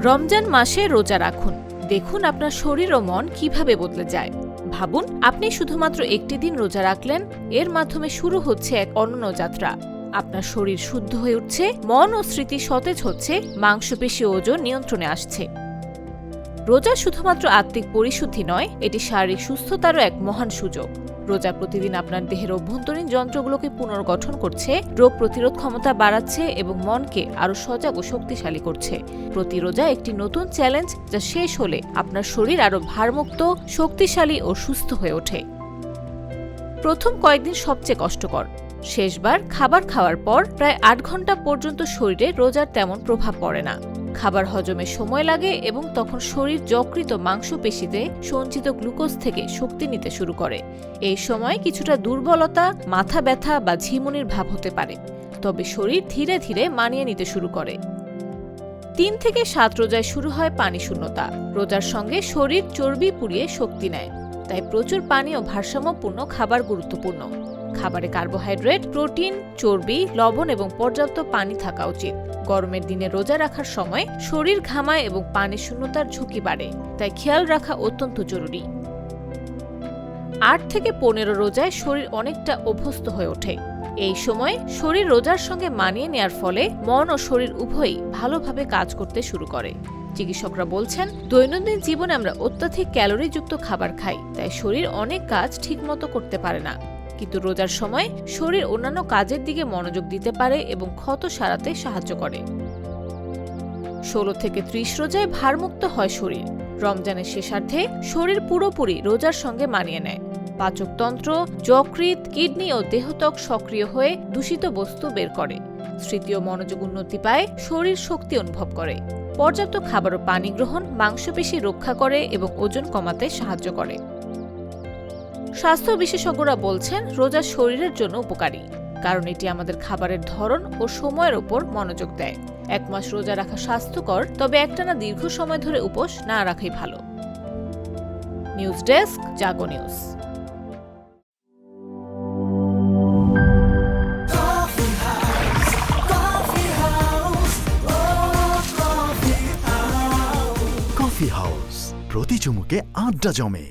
রমজান মাসে রোজা রাখুন, দেখুন আপনার শরীর ও মন কিভাবে বদলে যায়। ভাবুন, আপনি শুধুমাত্র একটি দিন রোজা রাখলেন, এর মাধ্যমে শুরু হচ্ছে এক অনন্য যাত্রা। আপনার শরীর শুদ্ধ হয়ে উঠছে, মন ও স্মৃতি সতেজ হচ্ছে, মাংসপেশি ওজন নিয়ন্ত্রণে আসছে। রোজা শুধুমাত্র আত্মিক পরিশুদ্ধি নয়, এটি শারীরিক সুস্থতারও এক মহান সুযোগ। রোজা প্রতিদিন আপনার দেহের অভ্যন্তরীণ যন্ত্রগুলোকে পুনর্গঠন করছে, রোগ প্রতিরোধ ক্ষমতা বাড়াচ্ছে এবং মনকে আরও সজাগ ও শক্তিশালী করছে। প্রতি রোজা একটি নতুন চ্যালেঞ্জ, যা শেষ হলে আপনার শরীর আরও ভারমুক্ত, শক্তিশালী ও সুস্থ হয়ে ওঠে। প্রথম কয়েকদিন সবচেয়ে কষ্টকর। শেষবার খাবার খাওয়ার পর প্রায় ৮ ঘন্টা পর্যন্ত শরীরে রোজার তেমন প্রভাব পড়ে না। খাবার হজমে সময় লাগে এবং তখন শরীর যকৃত মাংসপেশিতে সঞ্চিত গ্লুকোজ থেকে শক্তি নিতে শুরু করে। এই সময় কিছুটা দুর্বলতা, মাথা ব্যথা বা ঝিমুনির ভাব হতে পারে, তবে শরীর ধীরে ধীরে মানিয়ে নিতে শুরু করে। ৩ থেকে ৭ রোজায় শুরু হয় পানি শূন্যতা। রোজার সঙ্গে শরীর চর্বি পুড়িয়ে শক্তি নেয়, তাই প্রচুর পানি ও ভারসাম্যপূর্ণ খাবার গুরুত্বপূর্ণ। খাবারে কার্বোহাইড্রেট, প্রোটিন, চর্বি, লবণ এবং পর্যাপ্ত পানি থাকা উচিত। গরমের দিনে রোজা রাখার সময় শরীর ঘামায় এবং পানি শূন্যতার ঝুঁকি বাড়ে, তাই খেয়াল রাখা অত্যন্ত জরুরি। ৮ থেকে ১৫ রোজায় শরীর অনেকটা অভ্যস্ত হয়ে ওঠে। এই সময় শরীর রোজার সঙ্গে মানিয়ে নেয়ার ফলে মন ও শরীর উভয়ই ভালোভাবে কাজ করতে শুরু করে। চিকিৎসকরা বলছেন, দৈনন্দিন জীবনে আমরা অত্যাধিক ক্যালোরিযুক্ত খাবার খাই, তাই শরীর অনেক কাজ ঠিকমতো করতে পারে না। কিন্তু রোজার সময় শরীর অন্যান্য কাজের দিকে মনোযোগ দিতে পারে এবং ক্ষত সারাতে সাহায্য করে। ১৬ থেকে ৩০ রোজায় ভারমুক্ত হয় শরীর। রমজানের শেষার্ধে শরীর পুরোপুরি রোজার সঙ্গে মানিয়ে নেয়। পাচকতন্ত্র, যকৃৎ, কিডনি ও দেহত্বক সক্রিয় হয়ে দূষিত বস্তু বের করে। স্মৃতি ও মনোযোগ উন্নতি পায়, শরীর শক্তি অনুভব করে। পর্যাপ্ত খাবার ও পানি গ্রহণ মাংসপেশি রক্ষা করে এবং ওজন কমাতে সাহায্য করে। স্বাস্থ্য বিশেষজ্ঞরা বলছেন, রোজা শরীরের জন্য উপকারী, কারণ এটি আমাদের খাবারের ধরন ও সময়ের উপর মনোযোগ দেয়। ১ মাস রোজা রাখা স্বাস্থ্যকর, তবে একটানা দীর্ঘ সময় ধরে উপোস না রাখাই ভালো। নিউজ ডেস্ক, জাগো নিউজ। কফি হাউস, প্রতি চুমুকে আড্ডা জমে।